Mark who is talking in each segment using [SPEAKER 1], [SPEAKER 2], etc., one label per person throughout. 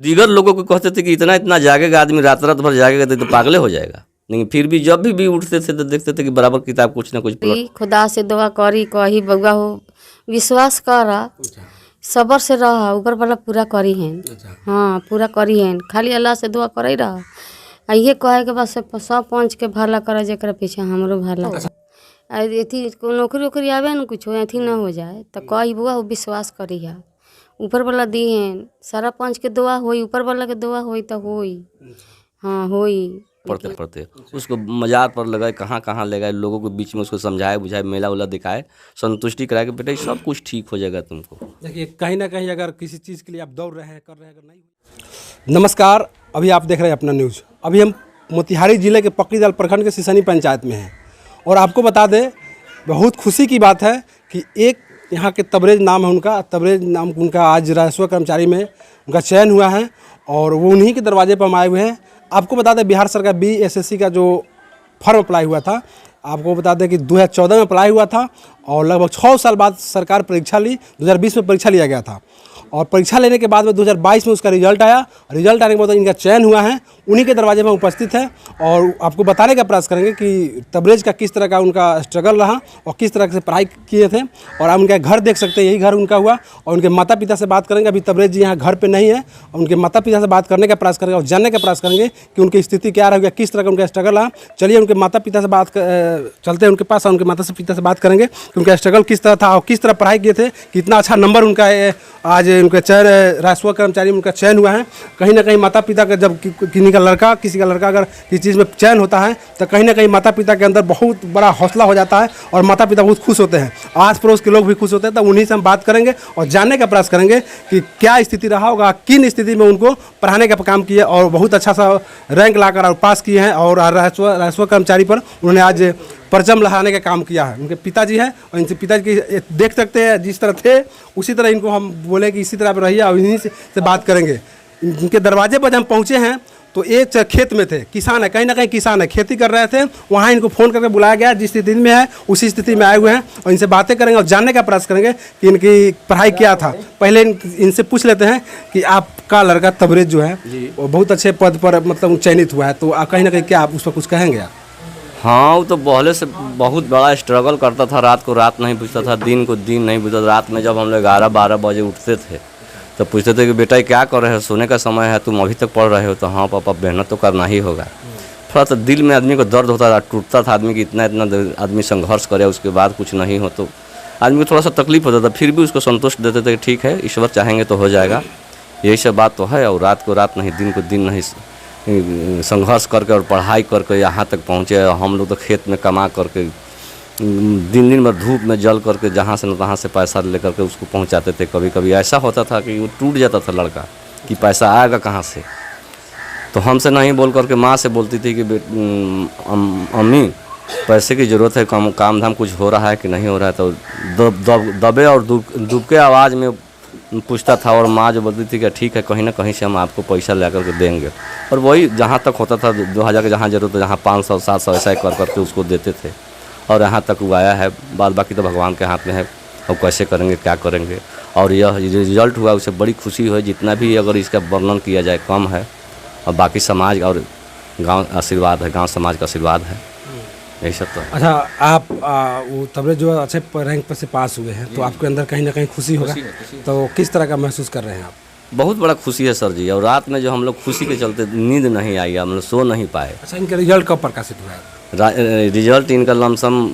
[SPEAKER 1] दीगर लोगों को कहते थे कि इतना इतना जागेगा आदमी, रात रात भर जागेगा तो पागले हो जाएगा। लेकिन फिर भी जब भी उठते थे तो देखते थे कि बराबर किताब कुछ ना कुछ पढ़।
[SPEAKER 2] खुदा से दुआ करी कही बउआ हो, विश्वास करा, सबर से रह, ऊपर वाला पूरा करी हैं। हाँ पूरा करी हैं, खाली अल्लाह से दुआ करे रह। ये कहे के बस सब पंच के भला करे, जरा पीछे हमरो भला। अथी नौकरी वोकरी आवे न कुछ अथी न हो जाए तो कही बुआ विश्वास करी है, ऊपर वाला दी हैं। सारा पंच के दुआ होई, ऊपर वाला के दुआ होई तो होई। हाँ होई।
[SPEAKER 1] पढ़ते पढ़ते उसको मजार पर लगाए, कहाँ कहाँ ले गए, लोगों के बीच में उसको समझाए बुझाए, मेला उला दिखाए, संतुष्टि कराए कि बेटा ये सब कुछ ठीक हो जाएगा तुमको।
[SPEAKER 3] देखिए कहीं ना कहीं अगर किसी चीज़ के लिए आप दौड़ रहे हैं, कर रहे हैं, अगर नहीं। नमस्कार, अभी आप देख रहे हैं अपना न्यूज़। अभी हम मोतिहारी जिले के पकड़ीदाल प्रखंड के सिसनी पंचायत में हैं और आपको बता दें, बहुत खुशी की बात है कि एक यहाँ के तबरेज नाम है उनका, तबरेज नाम उनका आज राजस्व कर्मचारी में उनका चयन हुआ है और वो उन्हीं के दरवाजे पर हम आए हुए हैं। आपको बता दें बिहार सरकार BSSC का जो फॉर्म अप्लाई हुआ था, आपको बता दें कि 2014 में अप्लाई हुआ था और लगभग 6 साल बाद सरकार परीक्षा ली। 2020 में परीक्षा लिया गया था और परीक्षा लेने के बाद में 2022 में उसका रिजल्ट आया। रिजल्ट आने के बाद इनका चयन हुआ है, उन्हीं के दरवाजे में उपस्थित है और आपको बताने का प्रयास करेंगे कि तबरेज का किस तरह का उनका स्ट्रगल रहा और किस तरह से पढ़ाई किए थे। और आप उनका घर देख सकते हैं, यही घर उनका हुआ और उनके माता पिता से बात करेंगे। अभी तबरेज जी यहाँ घर पे नहीं है, उनके माता पिता से बात करने का प्रयास करेंगे और जानने का प्रयास करेंगे कि उनकी स्थिति क्या रही, किस तरह का उनका स्ट्रगल रहा। चलिए उनके माता पिता से चलते हैं उनके पास और उनके माता पिता से बात करेंगे कि उनका स्ट्रगल किस तरह था और किस तरह पढ़ाई किए थे, कितना अच्छा नंबर उनका आज उनका चयन राजस्व कर्मचारी में उनका चयन हुआ है। कहीं ना कहीं माता पिता का जब किसी का लड़का अगर किसी चीज़ में चयन होता है तो कहीं ना कहीं माता पिता के अंदर बहुत बड़ा हौसला हो जाता है और माता पिता बहुत खुश होते हैं, आस पड़ोस के लोग भी खुश होते हैं। तो उन्हीं से हम बात करेंगे और जानने का प्रयास करेंगे कि क्या स्थिति रहा होगा, किन स्थिति में उनको पढ़ाने का काम किया और बहुत अच्छा सा रैंक लाकर और पास किए हैं और राजस्व कर्मचारी पर उन्होंने आज परचम लहराने का काम किया है। उनके पिताजी हैं और इनसे पिताजी की देख सकते हैं जिस तरह थे उसी तरह इनको हम बोले कि इसी तरह पर रहिए और इन्हीं से बात करेंगे। इनके दरवाजे पर जब हम पहुँचे हैं तो एक खेत में थे, किसान है, कहीं ना कहीं किसान है, खेती कर रहे थे। वहाँ इनको फ़ोन करके बुलाया गया, जिस स्थिति में है उसी स्थिति में आए हुए हैं और इनसे बातें करेंगे और जानने का प्रयास करेंगे कि इनकी पढ़ाई क्या था। पहले इनसे पूछ लेते हैं कि आपका लड़का तबरेज जो है वो बहुत अच्छे पद पर मतलब चयनित हुआ है, तो आप कहीं ना कहीं क्या आप उस पर कुछ कहेंगे आप?
[SPEAKER 1] हाँ, वो तो पहले से बहुत बड़ा स्ट्रगल करता था, रात को रात नहीं पूछता था, दिन को दिन नहीं पूछता था। रात में जब हम लोग 11-12 बजे उठते थे तो पूछते थे कि बेटा क्या कर रहे हो, सोने का समय है, तुम अभी तक पढ़ रहे हो? तो हाँ पापा, मेहनत तो करना ही होगा। थोड़ा सा दिल में आदमी को दर्द होता था, टूटता था आदमी कि इतना आदमी संघर्ष करे उसके बाद कुछ नहीं हो तो आदमी को थोड़ा सा तकलीफ होता था। फिर भी उसको संतुष्ट देते थे कि ठीक है, ईश्वर चाहेंगे तो हो जाएगा, यही सब बात तो है। और रात को रात नहीं, दिन को दिन नहीं, संघर्ष करके और पढ़ाई करके यहाँ तक पहुँचे। हम लोग तो खेत में कमा करके दिन दिन में धूप में जल करके जहाँ से न तहाँ से पैसा लेकर के उसको पहुँचाते थे। कभी कभी ऐसा होता था कि वो टूट जाता था लड़का कि पैसा आएगा कहाँ से। तो हमसे नहीं बोल करके माँ से बोलती थी कि अम्मी पैसे की ज़रूरत है, काम धाम कुछ हो रहा है कि नहीं हो रहा है। तो दबे और दुब के आवाज़ में पूछता था और माँ जो बोलती थी कि ठीक है, कहीं ना कहीं से हम आपको पैसा ला करके देंगे। और वही जहाँ तक होता था 2000 के जहाँ जरूरत है, जहाँ 500-700 ऐसा कर करके उसको देते थे और यहाँ तक वो आया है। बाद बाकी तो भगवान के हाथ में है, अब कैसे करेंगे क्या करेंगे। और यह रिजल्ट हुआ उससे बड़ी खुशी हुई, जितना भी अगर इसका वर्णन किया जाए कम है। और बाकी समाज और गांव आशीर्वाद है, गांव समाज का आशीर्वाद है, यही सब तो।
[SPEAKER 3] अच्छा, आप वो तबरेज जो अच्छे रैंक पर से पास हुए हैं तो आपके अंदर कहीं ना कहीं खुशी होगा, तो किस तरह का महसूस कर रहे हैं आप?
[SPEAKER 1] बहुत बड़ा खुशी है सर जी। और रात में जो हम लोग खुशी के चलते नींद नहीं आई, हम लोग सो नहीं पाए।
[SPEAKER 3] अच्छा, इनका रिजल्ट कब प्रकाशित हुआ है?
[SPEAKER 1] रिजल्ट इनका लमसम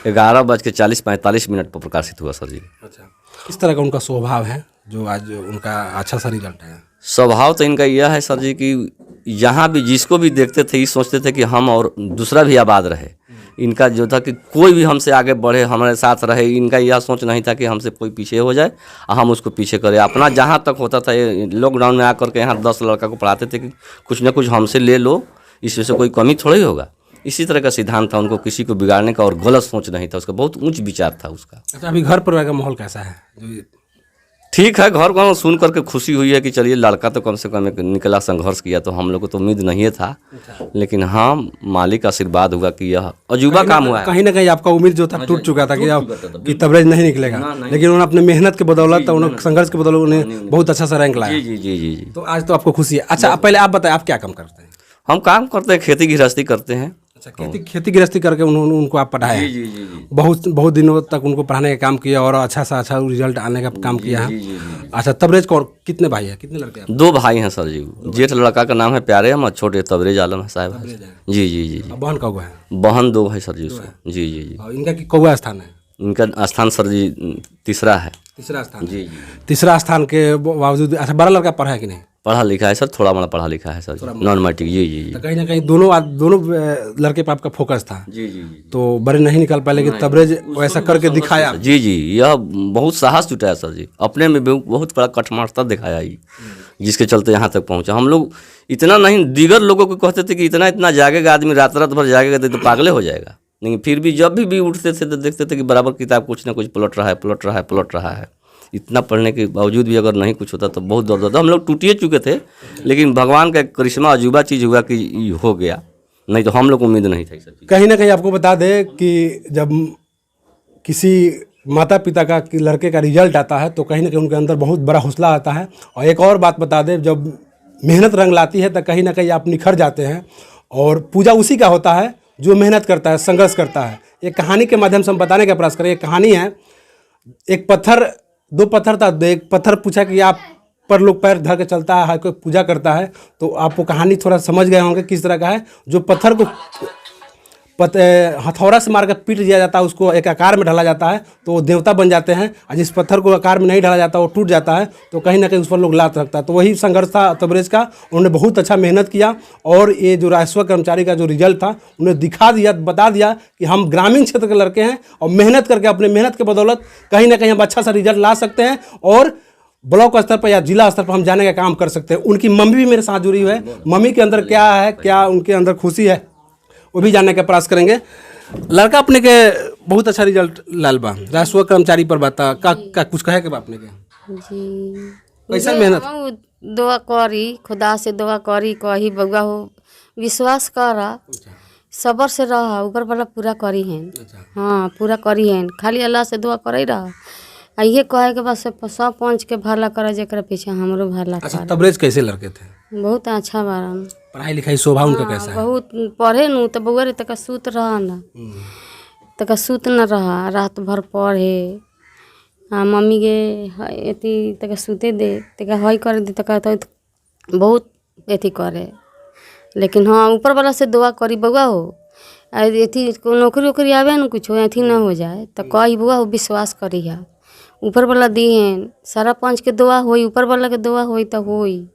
[SPEAKER 1] 11:40-45 पर प्रकाशित हुआ सर जी।
[SPEAKER 3] अच्छा, किस तरह का उनका स्वभाव है जो आज उनका अच्छा सा रिजल्ट है?
[SPEAKER 1] स्वभाव तो इनका यह है सर जी कि यहाँ भी जिसको भी देखते थे ये सोचते थे कि हम और दूसरा भी आबाद रहे। इनका जो था कि कोई भी हमसे आगे बढ़े, हमारे साथ रहे। इनका यह सोच नहीं था कि हमसे कोई पीछे हो जाए और हम उसको पीछे करें। अपना जहाँ तक होता था, लॉकडाउन में आकर के यहाँ 10 लड़का को पढ़ाते थे कि कुछ ना कुछ हमसे ले लो, इसमें से कोई कमी थोड़ी होगा। इसी तरह का सिद्धांत था, उनको किसी को बिगाड़ने का और गलत सोच नहीं था उसका, बहुत ऊंच विचार था उसका।
[SPEAKER 3] अच्छा, अभी घर परिवार का माहौल कैसा है?
[SPEAKER 1] ठीक है, घर को सुन करके खुशी हुई है कि चलिए लड़का तो कम से कम एक निकला, संघर्ष किया, तो हम लोग को तो उम्मीद नहीं था, लेकिन हाँ मालिक का आशीर्वाद हुआ कि यह अजूबा काम हुआ है।
[SPEAKER 3] कहीं ना कहीं आपका उम्मीद जो था टूट चुका था कि तबरेज नहीं निकलेगा, लेकिन उन्होंने अपने मेहनत के बदौलत, उन्होंने संघर्ष के बदौलत उन्हें बहुत अच्छा सा रैंक लाया।
[SPEAKER 1] जी जी जी जी।
[SPEAKER 3] तो आज तो आपको खुशी है। अच्छा, पहले आप बताएं, आप क्या काम करते हैं?
[SPEAKER 1] हम काम करते हैं, खेती गृहस्थी करते हैं।
[SPEAKER 3] अच्छा, खेती गृहस्थी करके उन्होंने उनको आप पढ़ाया है?
[SPEAKER 1] जी जी जी।
[SPEAKER 3] बहुत दिनों तक उनको पढ़ाने का काम किया और अच्छा रिजल्ट आने का काम किया है। अच्छा, तबरेज कौन, कितने भाई हैं, कितने लड़के हैं?
[SPEAKER 1] 2 भाई हैं सर जी। जेठ लड़का का नाम है प्यारे अहमद, छोटे तबरेज आलम है साहब। जी जी जी।
[SPEAKER 3] बहन कौआ है?
[SPEAKER 1] बहन 2 है सर जी उसको। जी जी जी।
[SPEAKER 3] और इनका कौआ स्थान है?
[SPEAKER 1] इनका स्थान सर जी तीसरा है।
[SPEAKER 3] तीसरा स्थान?
[SPEAKER 1] जी जी।
[SPEAKER 3] तीसरा स्थान के बावजूद अच्छा, बड़ा लड़का पढ़ा है कि नहीं?
[SPEAKER 1] पढ़ा लिखा है सर, थोड़ा मोड़ा पढ़ा लिखा है सर, नॉन मैट्रिक। जी जी जी।
[SPEAKER 3] तो कहीं ना कहीं दोनों लड़के पे आपका फोकस था।
[SPEAKER 1] जी जी जी।
[SPEAKER 3] तो बड़े नहीं निकल पाए, लेकिन तबरेज वैसा करके दिखाया।
[SPEAKER 1] जी जी, यह बहुत साहस जुटाया सर जी, अपने में बहुत बड़ा कठमारता दिखाया ही, जिसके चलते यहाँ तक पहुँचा। हम लोग इतना नहीं, दीगर लोगों को कहते थे कि इतना जागेगा आदमी, रात भर जागेगा तो पागले हो जाएगा, लेकिन फिर भी जब भी उठते थे तो देखते थे कि बराबर किताब कुछ ना कुछ पलट रहा है। इतना पढ़ने के बावजूद भी अगर नहीं कुछ होता तो बहुत दर्द होता। हम लोग टूटिए चुके थे, लेकिन भगवान का एक करिश्मा अजूबा चीज़ हुआ कि हो गया, नहीं तो हम लोग को उम्मीद नहीं था।
[SPEAKER 3] कहीं ना कहीं आपको बता दें कि जब किसी माता पिता का लड़के का रिजल्ट आता है तो कहीं ना कहीं उनके अंदर बहुत बड़ा हौसला आता है। और एक और बात बता दें, जब मेहनत रंग लाती है तो कहीं ना कहीं आप निखर जाते हैं, और पूजा उसी का होता है जो मेहनत करता है, संघर्ष करता है। एक कहानी के माध्यम से हम बताने का प्रयास करें। एक कहानी है, एक पत्थर, 2 पत्थर था। एक पत्थर पूछा कि आप पर लोग पैर धर के चलता है, कोई पूजा करता है, तो आप वो कहानी थोड़ा समझ गए होंगे किस तरह का है। जो पत्थर को हथौड़ा से मार कर पीट दिया जाता है, उसको एक आकार में ढाला जाता है तो वो देवता बन जाते हैं, और जिस पत्थर को आकार में नहीं ढाला जाता वो टूट जाता है, तो कहीं ना कहीं उस पर लोग लात रखता है। तो वही संघर्ष था तबरेज का। उन्होंने बहुत अच्छा मेहनत किया, और ये जो राजस्व कर्मचारी का जो रिजल्ट था उन्हें दिखा दिया, बता दिया कि हम ग्रामीण क्षेत्र के लड़के हैं, और मेहनत करके अपने मेहनत के बदौलत कहीं ना कहीं हम अच्छा सा रिजल्ट ला सकते हैं, और ब्लॉक स्तर पर या जिला स्तर पर हम जाने का काम कर सकते हैं। उनकी मम्मी भी मेरे साथ जुड़ी हुई है। मम्मी के अंदर क्या है, क्या उनके अंदर खुशी है, वो भी जानने का प्रयास करेंगे। लड़का अपने के बहुत अच्छा रिजल्ट लाल बा, राजस्व कर्मचारी पर बता का कुछ कहे के अपने के?
[SPEAKER 2] जी,
[SPEAKER 3] कैसा मेहनत?
[SPEAKER 2] दुआ करी, खुदा से दुआ करी, कही बउआ हो, विश्वास करा, सबर से रहा, ऊपर वाला पूरा करी हैं। हाँ, पूरा करी हैं, खाली अल्लाह से दुआ करे रहा। ये कहे के बस सब पंच के भला करे, जेकर पीछे हमरो भला
[SPEAKER 3] अच्छा,
[SPEAKER 2] करे।
[SPEAKER 3] तबरेज कैसे लड़के थे?
[SPEAKER 2] बहुत अच्छा बारन,
[SPEAKER 3] पढ़ाई लिखाई शोभा उनका कैसा है?
[SPEAKER 2] बहुत पढ़े नु तो बउआ रे तक सूत रहा ना, तक सूत न रहा, रात भर पढ़े। हाँ, मम्मी के एती तक सूते दे, तक हई कर दे, तक तो बहुत एथी करे। लेकिन हाँ, ऊपर वाला से दुआ करी बउआ हो, एथी नौकरी वोकरी आवे न कुछ एथी ना हो जाए तो कही बउआ हो, विश्वास करी है, ऊपर वाला दी हैं, सारा पंच के दुआ होई, ऊपर वाला के दुआ होई तो होई।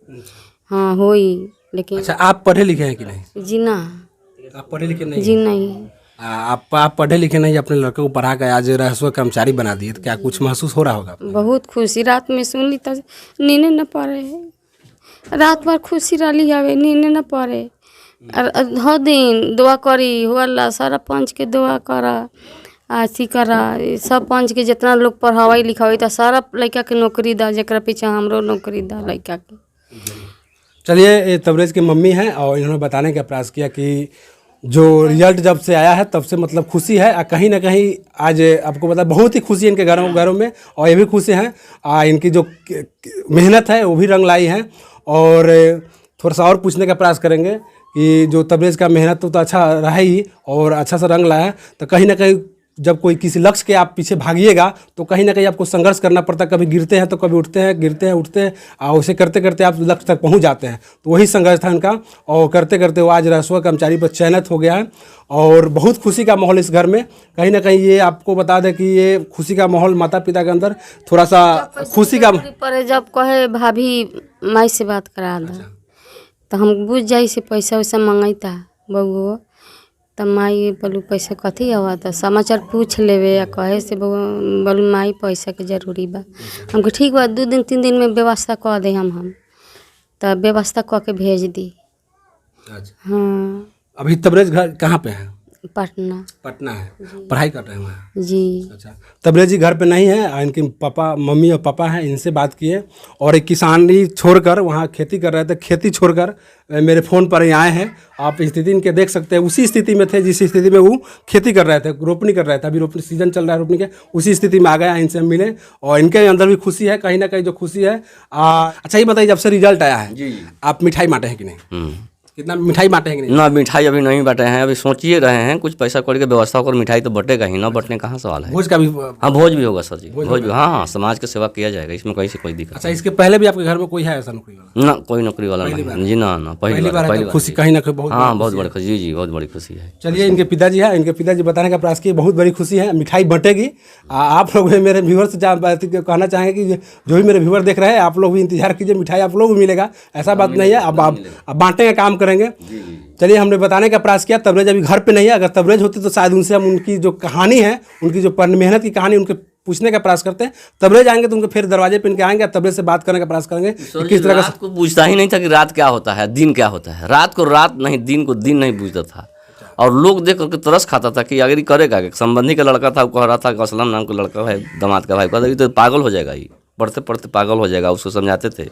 [SPEAKER 2] हाँ होई। लेकिन
[SPEAKER 3] अच्छा, आप पढ़े लिखे हैं कि नहीं?
[SPEAKER 2] जी ना,
[SPEAKER 3] आप पढ़े लिखे नहीं?
[SPEAKER 2] जी नहीं।
[SPEAKER 3] आप पढ़े लिखे नहीं, अपने लड़के को पढ़ा कर आज राजस्व कर्मचारी बना दिए, तो क्या कुछ महसूस हो रहा होगा?
[SPEAKER 2] बहुत खुशी, रात में सुनली तो नींद न पड़े, रात भर खुशी रही हवे, नींद न पड़े। हर दिन दुआ करी हो, अल्लाह सारा पंच के दुआ करा, ऐसी करा, सब पंच के जितना लोग पढ़ाई लिखाई तो सारा लड़का के नौकरी दा, जरा पीछे हमरो नौकरी दा लड़का के।
[SPEAKER 3] चलिए, ये तबरेज की मम्मी हैं, और इन्होंने बताने का प्रयास किया कि जो रिजल्ट जब से आया है तब से मतलब खुशी है, और कहीं ना कहीं आज आपको पता बहुत ही खुशी है इनके घरों में, और ये भी खुशी हैं इनकी जो मेहनत है वो भी रंग लाई है। और थोड़ा सा और पूछने का प्रयास करेंगे कि जो तबरेज का मेहनत तो अच्छा रहा ही, और अच्छा सा रंग लाया, तो कहीं ना कहीं जब कोई किसी लक्ष्य के आप पीछे भागिएगा तो कहीं ना कहीं आपको संघर्ष करना पड़ता है, कभी गिरते हैं तो कभी उठते हैं, गिरते हैं उठते हैं, और उसे करते करते आप लक्ष्य तक पहुंच जाते हैं। तो वही संघर्ष था इनका, और करते करते वो आज राजस्व कर्मचारी पर चयनित हो गया है, और बहुत खुशी का माहौल इस घर में। कहीं ना कहीं ये आपको बता दें कि ये खुशी का माहौल माता पिता के अंदर थोड़ा सा खुशी का
[SPEAKER 2] पर जब कहे भाभी माई से बात करा दो तो हम बुझ जाई से पैसा वैसा मंगता बउआ, तब माई बोलू पैसा कथी आवा, तो समाचार पूछ लेवे या कहे से बोलू माई पैसा के जरूरी बा। हमको ठीक बा, 2 दिन 3 दिन में व्यवस्था कर दे, हम तब व्यवस्था कऽ के भेज दी।
[SPEAKER 3] अच्छा।
[SPEAKER 2] हाँ,
[SPEAKER 3] अभी तबरेज घर कहाँ पे है?
[SPEAKER 2] पटना।
[SPEAKER 3] पटना है, पढ़ाई कर रहे हैं वहाँ।
[SPEAKER 2] जी।
[SPEAKER 3] अच्छा, तबरेज जी घर पे नहीं है, इनके पापा, मम्मी और पापा हैं, इनसे बात किए और एक किसानी छोड़कर वहाँ खेती कर रहे थे, खेती छोड़कर मेरे फ़ोन पर ही आए हैं। आप स्थिति इनके देख सकते हैं, उसी स्थिति में थे जिस स्थिति में वो खेती कर रहे थे, रोपनी कर रहे थे। अभी रोपनी सीजन चल रहा है रोपनी के, उसी स्थिति में आ गया, इनसे हम मिले और इनके अंदर भी खुशी है, कहीं ना कहीं जो खुशी है। अच्छा ये बताइए, जब से रिजल्ट आया है
[SPEAKER 1] जी
[SPEAKER 3] आप मिठाई बांटे हैं कि नहीं? कितना मिठाई बांटे हैं कि नहीं?
[SPEAKER 1] ना मिठाई अभी नहीं बांटे हैं, अभी सोच ही रहे हैं कुछ पैसा कौड़ी की व्यवस्था होकर मिठाई तो बटेगा ही, ना बटने कहाँ सवाल है।
[SPEAKER 3] भोज का भी?
[SPEAKER 1] हाँ भोज भी होगा सर जी, भोज भी, हाँ समाज की सेवा किया जाएगा, इसमें कहीं से कोई दिक्कत
[SPEAKER 3] अच्छा, इसके पहले भी आपके घर में कोई है ऐसा नौकरी वाला?
[SPEAKER 1] ना, कोई नौकरी वाला नहीं जी, ना
[SPEAKER 3] पहली बार है तो खुशी कहीं ना कहीं बहुत?
[SPEAKER 1] हाँ बहुत बड़ी खुशी जी, बहुत बड़ी खुशी है।
[SPEAKER 3] चलिए, इनके पिताजी है, इनके पिताजी बताने का प्रयास किए, बहुत बड़ी खुशी है, मिठाई बंटेगी। आप लोग भी मेरे व्यूअर से कहना चाहेंगे कि जो भी मेरे व्यूअर देख रहे हैं, आप लोग भी इंतजार कीजिए, मिठाई आप लोग को मिलेगा, ऐसा बात नहीं है। अब आप बांटने का काम करेंगे। चलिए, हमने बताने का प्रयास किया, तबरेज अभी घर पे नहीं है, अगर तबरेज होती तो शायद उनसे हम उनकी जो कहानी है, उनकी जो मेहनत की कहानी उनके पूछने का प्रयास करते हैं। तबरेज आएंगे तो उनके फिर दरवाजे पे इनके आएंगे, तबरेज से बात करने का प्रयास करेंगे कि किस तरह
[SPEAKER 1] रात को पूछता ही नहीं था कि रात क्या होता है, दिन क्या होता है, रात को रात नहीं, दिन को दिन नहीं पूछता था। और लोग देख करके तरस खाता था कि अगर ये करेगा, संबंधी का लड़का था, वो कह रहा था कि असलम नाम का लड़का है, दामाद का भाई, कहता ये तो पागल हो जाएगा, ये पढ़ते पढ़ते पागल हो जाएगा। उसको समझाते थे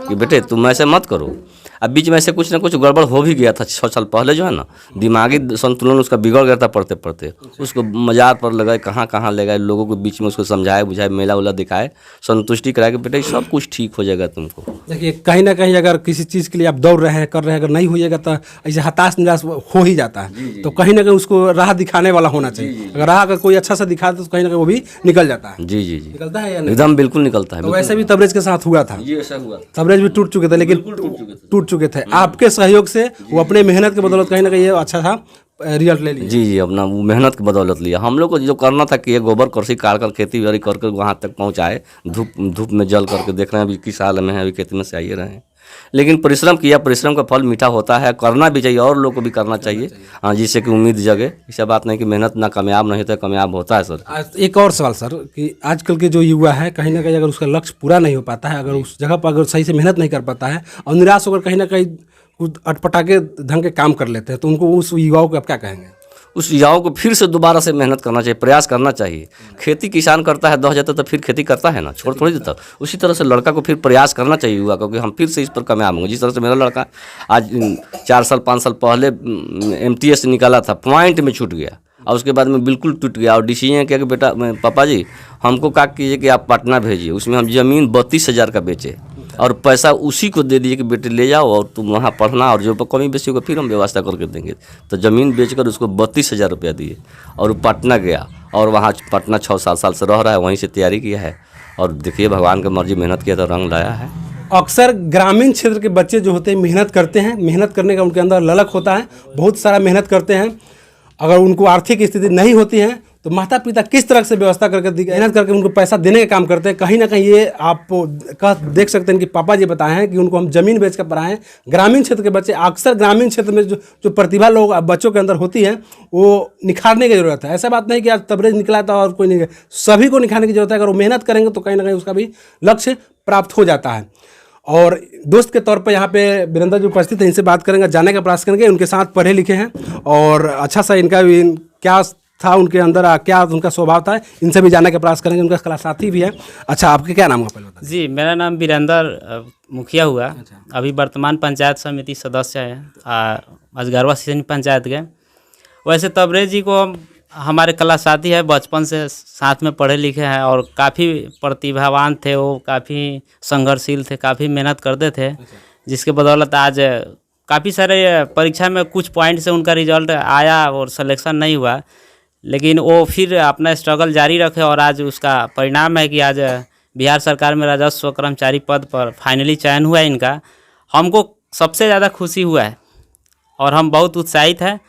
[SPEAKER 1] कि बेटे तुम ऐसे मत करो। अब बीच में ऐसे कुछ ना कुछ गड़बड़ हो भी गया था 6 साल पहले, जो है ना, दिमागी संतुलन उसका बिगड़ गया था पढ़ते पढ़ते। उसको मजार पर लगाए, कहाँ कहाँ ले गए, लोगों के बीच में उसको समझाए बुझाए, मेला उला दिखाए, संतुष्टि कराए कि बेटे सब कुछ ठीक हो जाएगा तुमको।
[SPEAKER 3] देखिए, कहीं ना कहीं अगर किसी चीज़ के लिए आप दौड़ रहे हैं, कर रहे हैं, अगर नहीं होइएगा तो ऐसे हताश निराश हो ही जाता है। तो कहीं ना कहीं उसको राह दिखाने वाला होना चाहिए। अगर राह अगर कोई अच्छा सा दिखा तो कहीं ना कहीं वो भी निकल जाता है।
[SPEAKER 1] जी जी जी,
[SPEAKER 3] निकलता है या नहीं?
[SPEAKER 1] एकदम बिल्कुल निकलता है।
[SPEAKER 3] तो वैसे भी तबरेज के साथ हुआ था,
[SPEAKER 1] ये ऐसा हुआ,
[SPEAKER 3] तबरेज भी टूट चुके थे, लेकिन टूट चुके थे। आपके सहयोग से वो अपने मेहनत के बदौलत कहीं ना कहीं ये अच्छा था रिजल्ट ले लिया।
[SPEAKER 1] जी जी, अपना वो मेहनत की बदौलत लिया। हम लोग को जो करना था कि ये गोबर करसी काट कर खेती बाड़ी करके वहाँ तक पहुँचाए, धूप में जल करके देख रहे हैं अभी किस हाल में है, अभी खेती में से आइए रहे हैं। लेकिन परिश्रम किया, परिश्रम का फल मीठा होता है, करना भी चाहिए और लोग को भी करना चाहिए, हाँ, जिससे कि उम्मीद जगे। ऐसा बात नहीं कि मेहनत ना कामयाब नहीं होता, कामयाब होता है सर।
[SPEAKER 3] एक और सवाल सर, कि आजकल के जो युवा है, कहीं ना कहीं अगर उसका लक्ष्य पूरा नहीं हो पाता है, अगर उस जगह पर अगर सही से मेहनत नहीं कर पाता है और निराश होकर कहीं ना कहीं कुछ अटपटा के ढंग के काम कर लेते हैं, तो उनको, उस युवाओं को आप क्या कहेंगे?
[SPEAKER 1] उस युवाओं को फिर से दोबारा से मेहनत करना चाहिए, प्रयास करना चाहिए। खेती किसान करता है, दह जाता तो फिर खेती करता है ना, छोड़ थोड़ी देता। उसी तरह से लड़का को फिर प्रयास करना चाहिए युवा को कि हम फिर से इस पर कामयाब होंगे। जिस तरह से मेरा लड़का आज 4 साल 5 साल पहले MTS निकाला था, पॉइंट में छूट गया और उसके बाद में बिल्कुल टूट गया और डिसीजन किया कि बेटा पापा जी हमको क्या कीजिए कि आप पटना भेजिए। उसमें हम ज़मीन 32,000 का बेचे और पैसा उसी को दे दिए कि बेटे ले जाओ और तुम वहाँ पढ़ना, और जो कमी बेसी होगा फिर हम व्यवस्था करके देंगे। तो ज़मीन बेचकर उसको 32,000 रुपया दिए और वो पटना गया और वहाँ पटना 6 साल से रह रहा है, वहीं से तैयारी किया है और देखिए भगवान की मर्जी, मेहनत किया तो रंग लाया है।
[SPEAKER 3] अक्सर ग्रामीण क्षेत्र के बच्चे जो होते हैं मेहनत करते हैं, मेहनत करने का उनके अंदर ललक होता है, बहुत सारा मेहनत करते हैं। अगर उनको आर्थिक स्थिति नहीं होती है तो माता पिता किस तरह से व्यवस्था करके मेहनत करके उनको पैसा देने का काम करते हैं। कहीं ना कहीं ये आप देख सकते हैं कि पापा जी बताए हैं कि उनको हम ज़मीन बेच कर पढ़ाएं। ग्रामीण क्षेत्र के बच्चे, अक्सर ग्रामीण क्षेत्र में जो प्रतिभा लोग बच्चों के अंदर होती है वो निखारने की ज़रूरत है। ऐसा बात नहीं कि आज तबरेज निकला था और कोई नहीं, सभी को निखारने की ज़रूरत है। अगर वो मेहनत करेंगे तो कहीं ना कहीं उसका भी लक्ष्य प्राप्त हो जाता है। और दोस्त के तौर पर यहाँ पे वीरेंद्र जी उपस्थित हैं, इनसे बात करेंगे, जानने का प्रयास करेंगे। उनके साथ पढ़े लिखे हैं और अच्छा सा इनका भी क्या था उनके अंदर, क्या उनका स्वभाव था, इनसे भी जानने का प्रयास करेंगे। उनका क्लास साथी भी है। अच्छा, आपके क्या नाम हुआ पहले बताइए?
[SPEAKER 4] जी, मेरा नाम वीरेंद्र मुखिया हुआ। अभी वर्तमान पंचायत समिति सदस्य है अजगरवा सीसनी पंचायत के। वैसे तबरेज जी को हमारे क्लास साथी है, बचपन से साथ में पढ़े लिखे हैं और काफ़ी प्रतिभावान थे। वो काफ़ी संघर्षशील थे, काफ़ी मेहनत करते थे, जिसके बदौलत आज काफ़ी सारे परीक्षा में कुछ पॉइंट से उनका रिजल्ट आया और सिलेक्शन नहीं हुआ, लेकिन वो फिर अपना स्ट्रगल जारी रखे और आज उसका परिणाम है कि आज बिहार सरकार में राजस्व कर्मचारी पद पर फाइनली चयन हुआ है इनका। हमको सबसे ज़्यादा खुशी हुआ है और हम बहुत उत्साहित हैं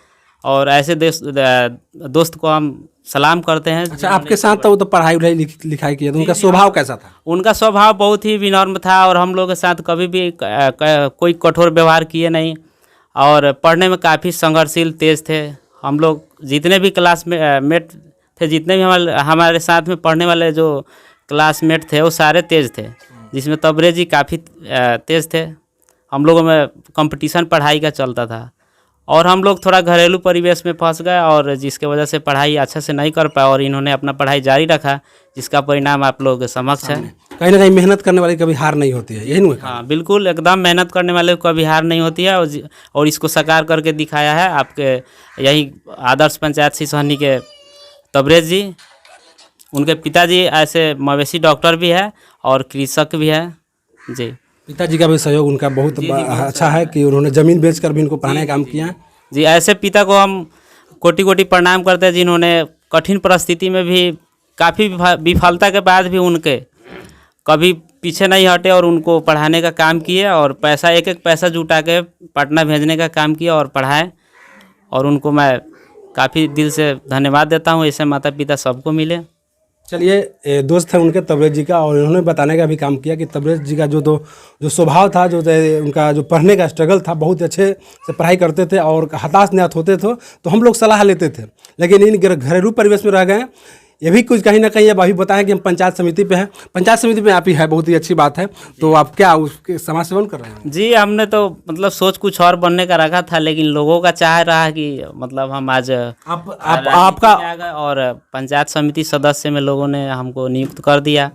[SPEAKER 4] और ऐसे दोस्त को हम सलाम करते हैं।
[SPEAKER 3] अच्छा, आपके साथ तो वो तो पढ़ाई लिखाई किया, तो उनका स्वभाव कैसा था?
[SPEAKER 4] उनका स्वभाव बहुत ही विनम्र था और हम लोग के साथ कभी भी कोई कठोर व्यवहार किए नहीं और पढ़ने में काफ़ी संघर्षशील तेज थे। हम लोग जितने भी क्लासमेट थे, जितने भी हमारे साथ में पढ़ने वाले जो क्लासमेट थे वो सारे तेज थे, जिसमें तबरेज जी काफ़ी तेज थे। हम लोगों में कंपटीशन पढ़ाई का चलता था और हम लोग थोड़ा घरेलू परिवेश में फंस गए और जिसके वजह से पढ़ाई अच्छे से नहीं कर पाए और इन्होंने अपना पढ़ाई जारी रखा, जिसका परिणाम आप लोग समक्ष है।
[SPEAKER 3] कहीं ना कहीं मेहनत करने वाली कभी हार नहीं होती है, यही नहीं है?
[SPEAKER 4] हाँ बिल्कुल, एकदम मेहनत करने वाले को कभी हार नहीं होती है और इसको साकार करके दिखाया है आपके यही आदर्श पंचायत सिसहनी के तबरेज जी। उनके पिताजी ऐसे मवेशी डॉक्टर भी है और कृषक भी है जी।
[SPEAKER 3] पिताजी का भी सहयोग उनका बहुत अच्छा है कि उन्होंने ज़मीन बेचकर भी इनको पढ़ाने का काम किया है।
[SPEAKER 4] जी, ऐसे पिता को हम कोटि कोटि प्रणाम करते हैं जिन्होंने कठिन परिस्थिति में भी काफ़ी विफलता के बाद भी उनके कभी पीछे नहीं हटे और उनको पढ़ाने का काम किए और पैसा एक एक पैसा जुटा के पटना भेजने का काम किया और पढ़ाए। और उनको मैं काफ़ी दिल से धन्यवाद देता हूँ। ऐसे माता पिता सबको मिले।
[SPEAKER 3] चलिए, दोस्त है उनके तबरेज जी का और उन्होंने बताने का भी काम किया कि तबरेज जी का जो स्वभाव था, जो उनका जो पढ़ने का स्ट्रगल था, बहुत अच्छे से पढ़ाई करते थे और हताश निहत होते थे तो हम लोग सलाह लेते थे, लेकिन इन घरेलू परिवेश में रह गए। ये भी कुछ कहीं ना कहीं अब अभी बताएं कि हम पंचायत समिति पे हैं। पंचायत समिति में आप ही है, बहुत ही अच्छी बात है। तो आप क्या उसके समाज सेवन कर रहे हैं?
[SPEAKER 4] जी, हमने तो मतलब सोच कुछ और बनने का रखा था, लेकिन लोगों का चाह रहा कि मतलब हम आज
[SPEAKER 3] आपका
[SPEAKER 4] आ गए और पंचायत समिति सदस्य में लोगों ने हमको नियुक्त कर दिया,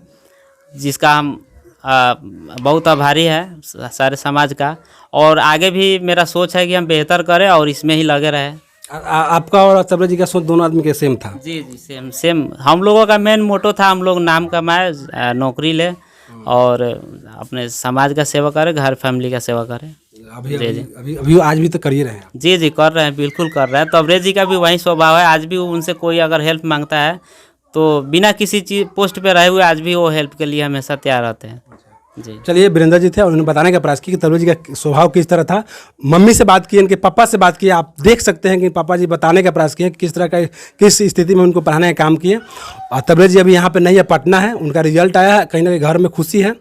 [SPEAKER 4] जिसका हम बहुत आभारी है सारे समाज का। और आगे भी मेरा सोच है कि हम बेहतर करें और इसमें ही लगे रहें।
[SPEAKER 3] आपका और तबरेज जी का सोच दोनों आदमी के सेम था?
[SPEAKER 4] जी जी, सेम। हम लोगों का मेन मोटो था, हम लोग नाम कमाए, नौकरी ले और अपने समाज का सेवा करें, घर फैमिली का सेवा करें।
[SPEAKER 3] अभी आज भी तो कर ही रहे हैं?
[SPEAKER 4] जी जी, कर रहे हैं, बिल्कुल कर रहे हैं। तबरेज जी का भी वही स्वभाव है। आज भी उनसे कोई अगर हेल्प मांगता है तो बिना किसी चीज़ पोस्ट पे रहे हुए आज भी वो हेल्प के लिए हमेशा तैयार रहते हैं जी।
[SPEAKER 3] चलिए, वीरेंद्र जी थे और उन्होंने बताने का प्रयास किया कि तबरेज जी का स्वभाव किस तरह था। मम्मी से बात की, इनके पापा से बात की, आप देख सकते हैं कि पापा जी बताने का प्रयास किए किस तरह का, किस स्थिति में उनको पढ़ाने का काम किए। और तबरेज जी अभी यहाँ पे नहीं है, पटना है, उनका रिजल्ट आया है, कहीं ना कहीं घर में खुशी है।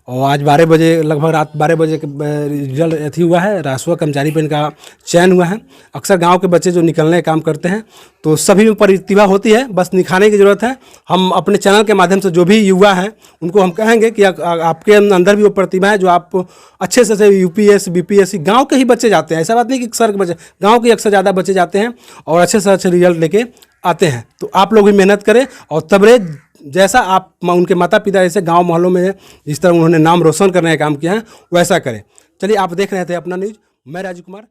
[SPEAKER 3] और आज 12 बजे, लगभग रात 12 बजे रिजल्ट अथी हुआ है, राजस्व कर्मचारी पे इनका चयन हुआ है। अक्सर गांव के बच्चे जो निकलने का काम करते हैं तो सभी में प्रतिभा होती है, बस निखारने की ज़रूरत है। हम अपने चैनल के माध्यम से जो भी युवा हैं उनको हम कहेंगे कि आपके अंदर भी वो प्रतिभा है जो आप अच्छे से UPS BPSC गाँव के ही बच्चे जाते हैं। ऐसा बात नहीं कि सर के बच्चे, गाँव के अक्सर ज़्यादा बच्चे जाते हैं और अच्छे से अच्छे रिजल्ट लेके आते हैं। तो आप लोग भी मेहनत करें और तबरेज जैसा आप उनके माता पिता जैसे गांव मोहल्लों में जिस तरह उन्होंने नाम रोशन करने का काम किया है वैसा करें। चलिए, आप देख रहे थे अपना न्यूज़, मैं राजू कुमार।